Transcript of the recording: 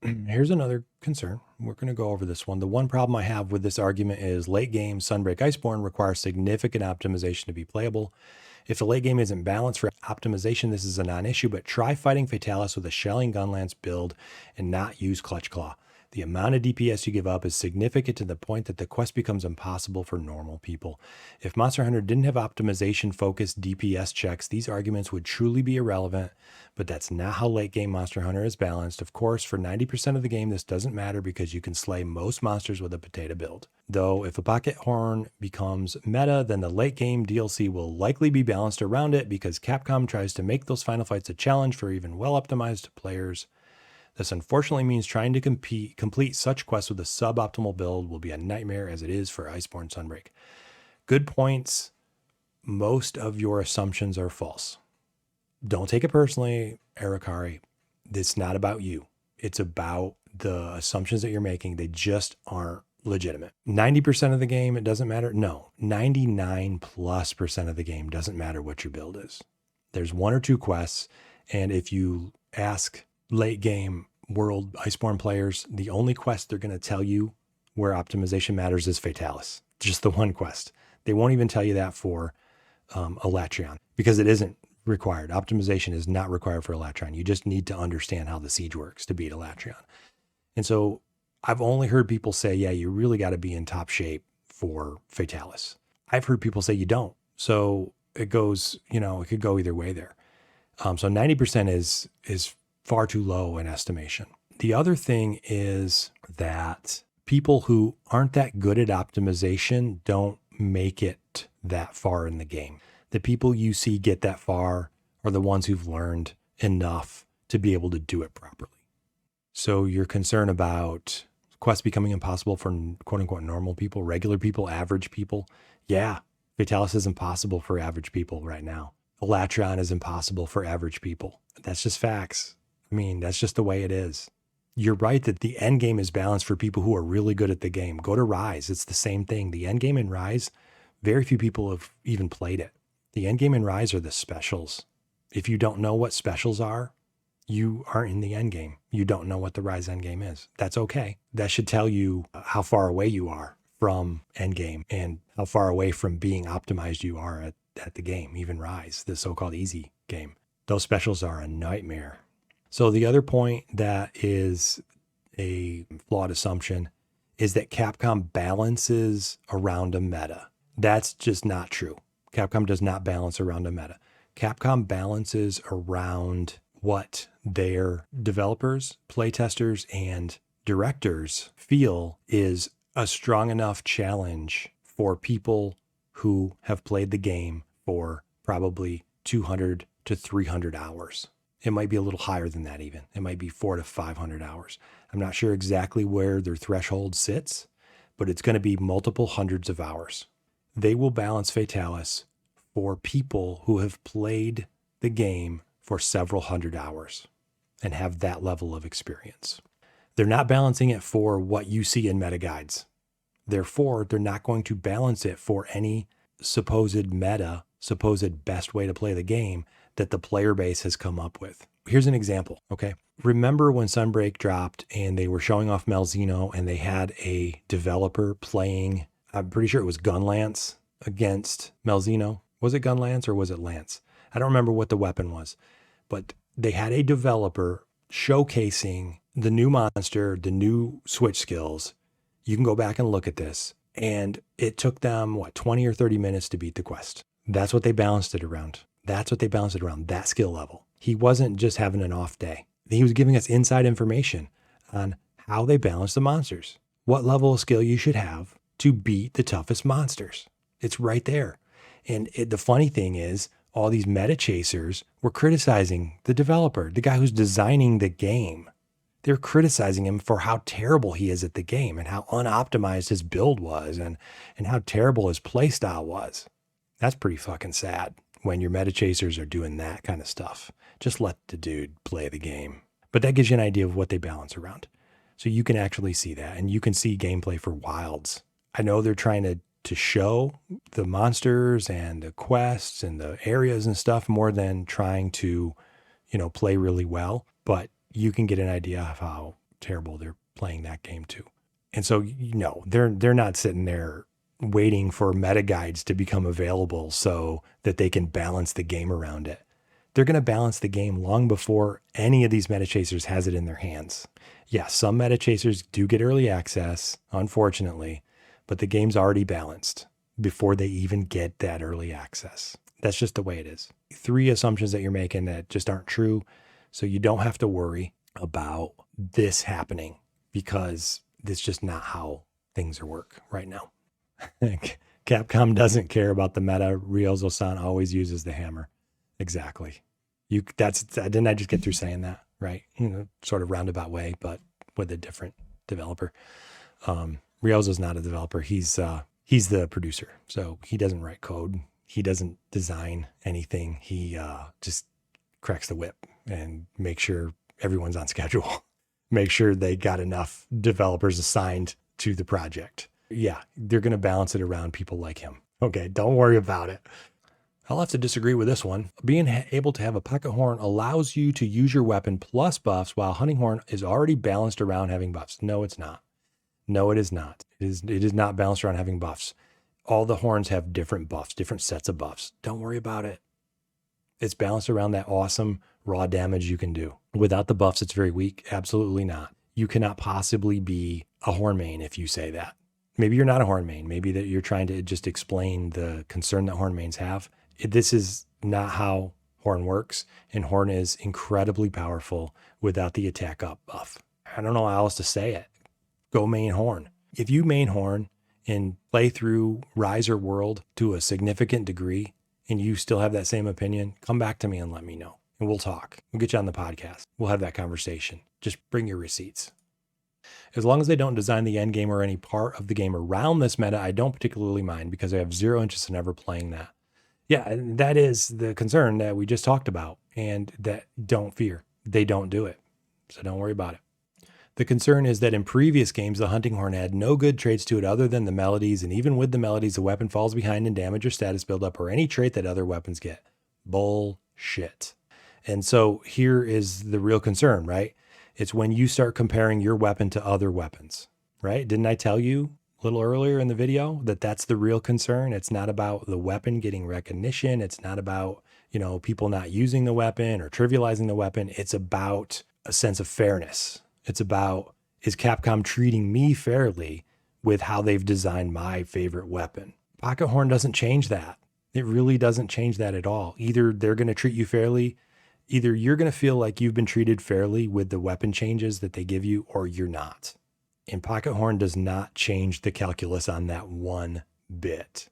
Here's another concern. We're going to go over this one. The one problem I have with this argument is late game Sunbreak Iceborne requires significant optimization to be playable. If the late game isn't balanced for optimization, this is a non-issue, but try fighting Fatalis with a Shelling Gunlance build and not use Clutch Claw. The amount of DPS you give up is significant to the point that the quest becomes impossible for normal people. If Monster Hunter didn't have optimization-focused DPS checks, these arguments would truly be irrelevant, but that's not how late-game Monster Hunter is balanced. Of course, for 90% of the game, this doesn't matter because you can slay most monsters with a potato build. Though, if a Pocket Horn becomes meta, then the late-game DLC will likely be balanced around it because Capcom tries to make those final fights a challenge for even well-optimized players. This unfortunately means trying to complete such quests with a suboptimal build will be a nightmare as it is for Iceborne Sunbreak. Good points. Most of your assumptions are false. Don't take it personally, Erikari. It's not about you. It's about the assumptions that you're making. They just aren't legitimate. 90% of the game, it doesn't matter. No, 99+% of the game doesn't matter what your build is. There's one or two quests, and if you ask late game world Iceborne players, the only quest they're going to tell you where optimization matters is Fatalis. Just the one quest. They won't even tell you that for iixxion because it isn't required. Optimization is not required for iixxion. You just need to understand how the siege works to beat iixxion. And so I've only heard people say, yeah, you really got to be in top shape for Fatalis. I've heard people say you don't. So it goes, it could go either way there. So 90% is far too low in estimation. The other thing is that people who aren't that good at optimization don't make it that far in the game. The people you see get that far are the ones who've learned enough to be able to do it properly. So your concern about quests becoming impossible for quote unquote normal people, regular people, average people. Yeah, Fatalis is impossible for average people right now. iixxion is impossible for average people. That's just facts. I mean, that's just the way it is. You're right that the end game is balanced for people who are really good at the game. Go to Rise. It's the same thing. The end game in Rise, very few people have even played it. The end game in Rise are the specials. If you don't know what specials are, you aren't in the end game. You don't know what the Rise end game is. That's okay. That should tell you how far away you are from end game and how far away from being optimized you are at the game, even Rise, the so-called easy game. Those specials are a nightmare. So the other point that is a flawed assumption is that Capcom balances around a meta. That's just not true. Capcom does not balance around a meta. Capcom balances around what their developers, playtesters, and directors feel is a strong enough challenge for people who have played the game for probably 200 to 300 hours. It might be a little higher than that even. It might be 400 to 500 hours. I'm not sure exactly where their threshold sits, but it's going to be multiple hundreds of hours. They will balance Fatalis for people who have played the game for several hundred hours and have that level of experience. They're not balancing it for what you see in meta guides. Therefore, they're not going to balance it for any supposed meta, supposed best way to play the game that the player base has come up with. Here's an example, okay? Remember when Sunbreak dropped and they were showing off Malzeno and they had a developer playing, I'm pretty sure it was Gunlance against Malzeno. Was it Gunlance or was it Lance? I don't remember what the weapon was, but they had a developer showcasing the new monster, the new switch skills. You can go back and look at this. And it took them, 20 or 30 minutes to beat the quest. That's what they balanced it around. That's what they balanced it around, that skill level. He wasn't just having an off day. He was giving us inside information on how they balance the monsters, what level of skill you should have to beat the toughest monsters. It's right there. And the funny thing is, all these meta chasers were criticizing the developer, the guy who's designing the game. They're criticizing him for how terrible he is at the game and how unoptimized his build was and how terrible his playstyle was. That's pretty fucking sad when your meta chasers are doing that kind of stuff. Just let the dude play the game. But that gives you an idea of what they balance around. So you can actually see that, and you can see gameplay for Wilds. I know they're trying to show the monsters and the quests and the areas and stuff more than trying to, play really well. But you can get an idea of how terrible they're playing that game too. And so, they're not sitting there waiting for meta guides to become available so that they can balance the game around it. They're going to balance the game long before any of these meta chasers has it in their hands. Yeah, some meta chasers do get early access, unfortunately, but the game's already balanced before they even get that early access. That's just the way it is. 3 assumptions that you're making that just aren't true. So you don't have to worry about this happening because it's just not how things are work right now. Capcom doesn't care about the meta. Ryozo-san always uses the hammer. Exactly. Didn't I just get through saying that, right? Sort of roundabout way, but with a different developer. Ryozo's not a developer. He's the producer. So he doesn't write code. He doesn't design anything. He just cracks the whip and makes sure everyone's on schedule. Make sure they got enough developers assigned to the project. Yeah, they're going to balance it around people like him. Okay, don't worry about it. I'll have to disagree with this one. Being able to have a pocket horn allows you to use your weapon plus buffs, while hunting horn is already balanced around having buffs. No, it's not. No, it is not. It is not balanced around having buffs. All the horns have different buffs, different sets of buffs. Don't worry about it. It's balanced around that awesome raw damage you can do. Without the buffs, it's very weak. Absolutely not. You cannot possibly be a horn main if you say that. Maybe you're not a horn main. Maybe that you're trying to just explain the concern that horn mains have. This is not how horn works, and horn is incredibly powerful without the attack up buff. I don't know how else to say it. Go main horn. If you main horn and play through Riser World to a significant degree, and you still have that same opinion, come back to me and let me know. And we'll talk. We'll get you on the podcast. We'll have that conversation. Just bring your receipts. As long as they don't design the end game or any part of the game around this meta, I don't particularly mind because I have zero interest in ever playing that. Yeah, and that is the concern that we just talked about, and that don't fear. They don't do it. So don't worry about it. The concern is that in previous games, the hunting horn had no good traits to it other than the melodies, and even with the melodies, the weapon falls behind in damage or status buildup or any trait that other weapons get. Bullshit. And so here is the real concern, right? It's when you start comparing your weapon to other weapons, right? Didn't I tell you a little earlier in the video that that's the real concern? It's not about the weapon getting recognition. It's not about, people not using the weapon or trivializing the weapon. It's about a sense of fairness. It's about, is Capcom treating me fairly with how they've designed my favorite weapon? Pocket horn doesn't change that. It really doesn't change that at all. Either they're going to treat you fairly, either you're going to feel like you've been treated fairly with the weapon changes that they give you, or you're not. And pocket horn does not change the calculus on that one bit.